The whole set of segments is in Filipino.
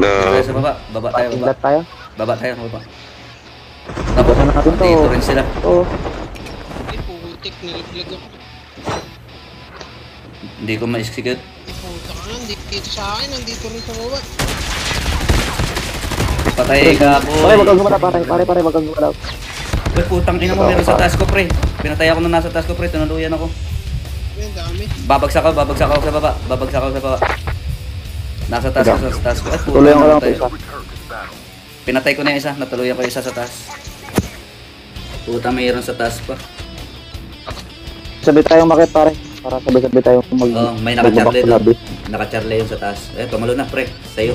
Tayo sa baba. Baba tayo, baba. Ingat tayo. Baba tayo, baba. Basan natin to. Dito rin sila. Oo. Ay, putik, nilaglag ako. Hindi ko ma-execute. Puta ka na, dito sa akin, nandito rin sa baba. Patay ka, boy. Pare, wag kang gumalaw, pare, wag kang gumalaw. Uy, putang ina mo, meron sa task ko, pre. Pinatay ako nung nasa task ko, pre. Tunaluyan ako. Ay, dami. Babagsak ako sa baba. Babagsak ako sa baba. Nasa task ko, sa task ko. Ay, Tuloy ko lang namatay. po isa. Pinatay ko na yung isa. Natuluyan ko yung isa sa task. Puta, mayroon sa task pa. Sabay tayong makit, pare. Para sabay-sabay tayong mag... Oh, may magbabak naka-charlie sa lobby. doon. Naka-charlie yung sa task. Eh, tumalo na, pre. Sa'yo.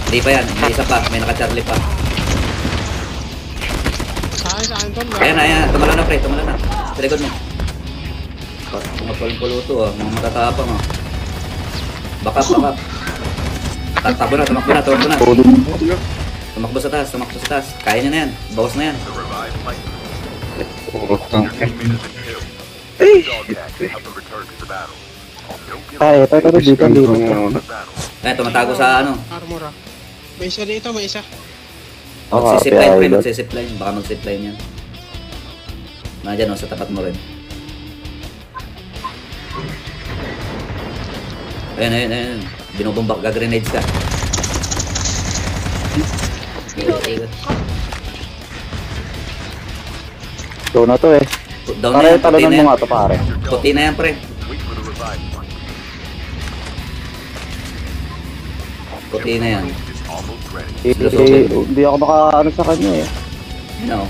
Hindi pa yan. May isa pa. May naka-charlie pa. Sa akin to. Ayan, ayan. Tumalo na, pre. Tumalo na. Sa likod mo. Mga palumpuluto, ah. Mga matatapang, ah. Bakap. Takbo na. Tumakbo sa taas. Kaya niya na yan. Bawas na yan. Ay, ito, dito. Ayan, tumatago sa ano. Armor ah. May isa dito, may isa. Magsisipline, pre. Magsisipline. Baka magsipline yan. Nandiyan, oh. Sa tapat mo rin. Ayan. Binubumbak ka, grenades ka. Ito na to eh. Down na Pare, yan, puti talunan na mo yan. nga to, pare. Puti na yan, pre. Puti na yan. Hindi ako makaano sa kanya eh. You know,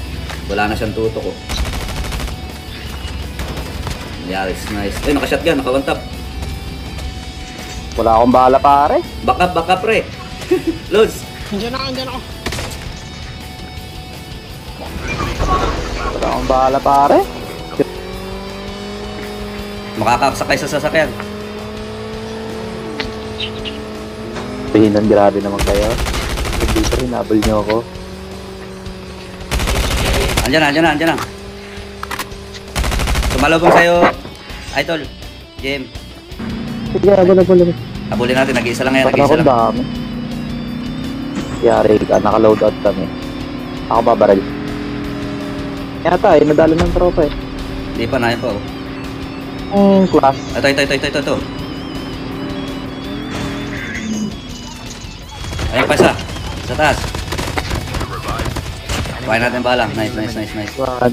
wala na siyang tutok ko. Yeah, it's nice. Ay, naka-shotgun, naka-one tap. Wala akong bala, pare. Back up, pre. Lods. Andiyan ako. Wala akong bala, pare. Makakasakay sa sasakyan. Pihinan, grabe naman kayo. Dito rin, nabal niyo ako. Andiyan na. Sumalubong sa'yo, Idol. Game. Sige, abol. Habulin natin, nag-iisa lang yan, Baka nag-iisa ako lang. dami. Yari ka, naka-loadout kami. Ako babaril. Yata eh, nadalo ng tropa eh. Hindi pa, nahin pa, oh. Class. Ito. Ayun pa isa. Sa taas. Kuhain natin bala. Nice. Squad.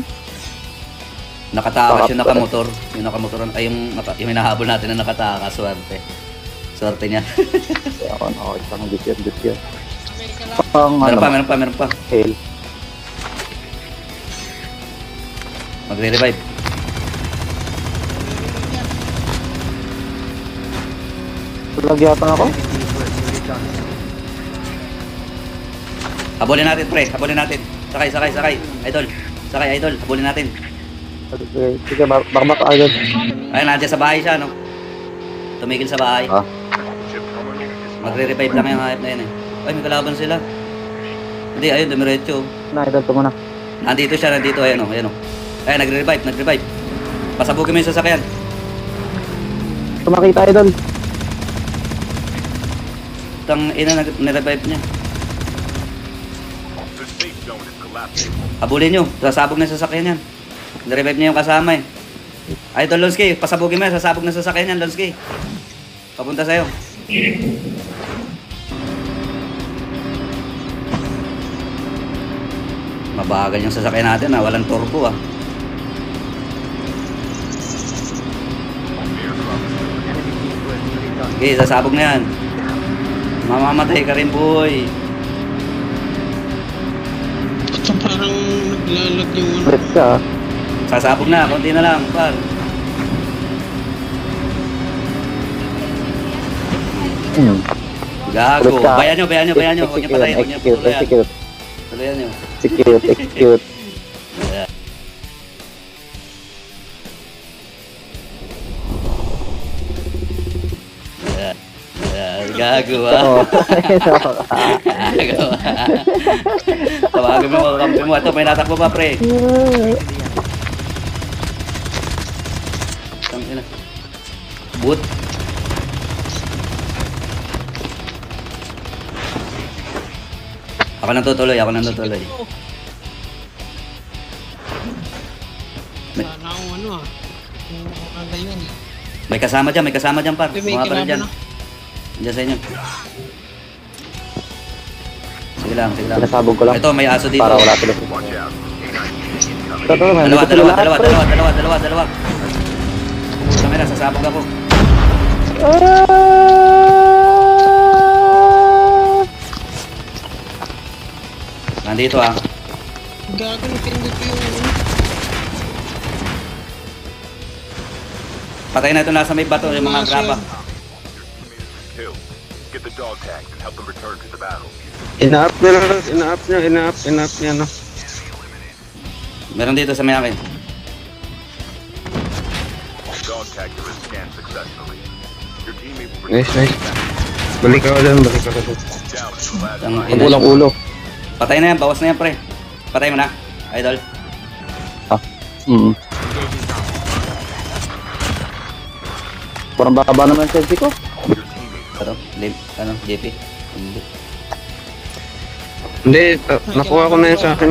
Nakatakas yung nakamotor. Yung nakamotor. Ay, yung hinahabol natin na nakatakas. Swerte niya. Kaya ako nakakita ng good yun. Amerika lang. Pang Meron pa. Hail. Magre-revive. Lagyatan ako. Habulin natin, pre. Sakay. Idol. Habulin natin. Sige, bakbak agad. Ayun, nandiyan sa bahay siya, no? Tumigil sa bahay. Ah. Magre-revive lang yung hype na yun, eh. Ay, may kalaban sila. Hindi, ayun, dumiretso. Idol ko muna. Nandito siya, ayun, oh. Ayun, nagre-revive. Pasabugin mo yung sasakyan. Tumakita, idol. Tang ina, nag-revive niya. Habulin nyo, sasabog na yung sasakyan yan. Nire-revive niya yung kasama, eh. Idol Lonsky, pasabugin mo yan, sasabog na sasakyan yan, Lonsky. Papunta sa'yo. Mabagal yung sasakyan natin, ah. Walang turbo, ah. Okay, sasabog na yan. Mamamatay ka rin, boy. Ito parang naglalag yung ano. Let's ka. Sasabog na, konti na lang, par. Gago. Bayan nyo. Huwag nyo patayin. Execute. Tuluyan nyo. Execute. Gago, ah. Gago, ah. Tawagin mo mga kampi mo. Ito, may natakbo pa, pre. Tangina. Boot. Ako nang tutuloy, ako nang tutuloy. Sana akong ano ah. Kung ano yun. May kasama dyan par. May Mga par kalaban dyan. na. Diyan sa inyo. Sige lang. Pinasabog ko lang. Ito, may aso dito. Para wala sila. Ito, may Dalawa. dito sila lahat, pre. Kamera, sasabog ako. Nandito ah. Gago na pindot ko yung ano. Patay na ito nasa may bato, yung mga Nasa graba. yan. Kill. Get the dog tags and help them return to the battle. Ina-up niya, no? Meron dito sa may akin. Dog tags have been scanned successfully. Your teammate will Nice. Balik ako down to the last Ang line. ina. Ulang ulo. Patay na yan, bawas na yan pre. Patay mo na, idol. Parang baba naman yung selfie ko. JP. Hindi. Hindi, nakuha ko na yun sa akin.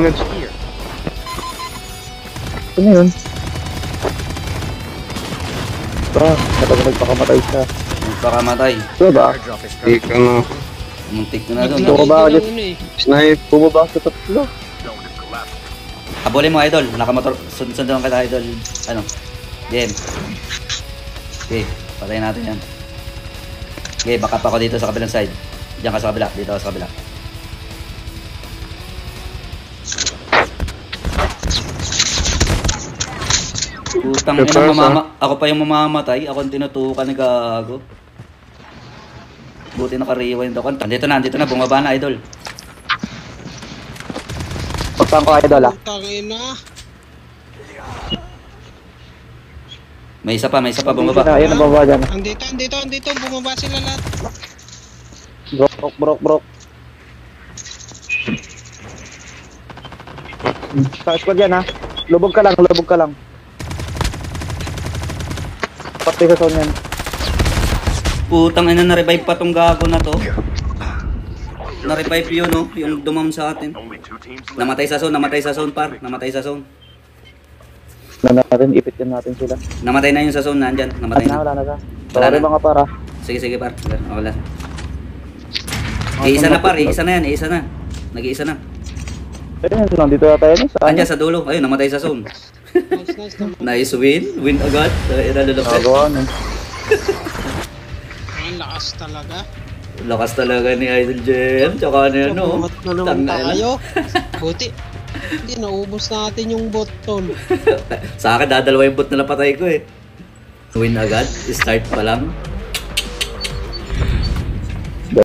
Ito na yun. Nagpakamatay siya. Magpakamatay. Ito ba? Ikaw na. Muntik na doon. Ito ko ba? Snipe. Bumaba sa tatlo. Zone is collapsing. Abulin mo idol, nakamotor. Sundan kita idol. Ano? Game. Okay, patayin natin yan. Okay, back up ako dito sa kabilang side. Diyan ka sa kabila, dito ako sa kabila. Putang ina, ako pa yung mamamatay. Ako ang tinutukan ni gago. Buti naka-rewind ako. Andito na, bumaba na idol. Pagpang ko idol ah. Putang ina. May isa pa, bumaba. Ayun, nababa dyan. Andito. Bumaba sila lahat. Brok. Sa squad yan ha. Lubog ka lang. Patay sa zone yan. Putang ina, na-revive pa tong gago na to. Na-revive yun, no? Yung dumam sa atin. Only 2 teams left. Namatay sa zone par. Namatay sa zone. Na natin, ipitin natin sila. Namatay na yun sa zone na andyan. Namatay na. Wala na. Wala Sorry na. mga para. Sige par. Okay lang. Iisa na par, iisa na. Nag-iisa na. Ayun, nandito yata yun. Saan? Andyan sa dulo. Ayun, namatay sa zone. Nice. Nice win. Win agad. Ilalulok. Nagawa na. Ang lakas talaga. Lakas talaga ni Idol Jem. Tsaka ano yan, no? Pumat na naman Tangina. tayo. Buti. Hindi, naubos natin yung botol. Sa akin, dadalawa yung bot na napatay ko eh. Win agad. Start pa lang.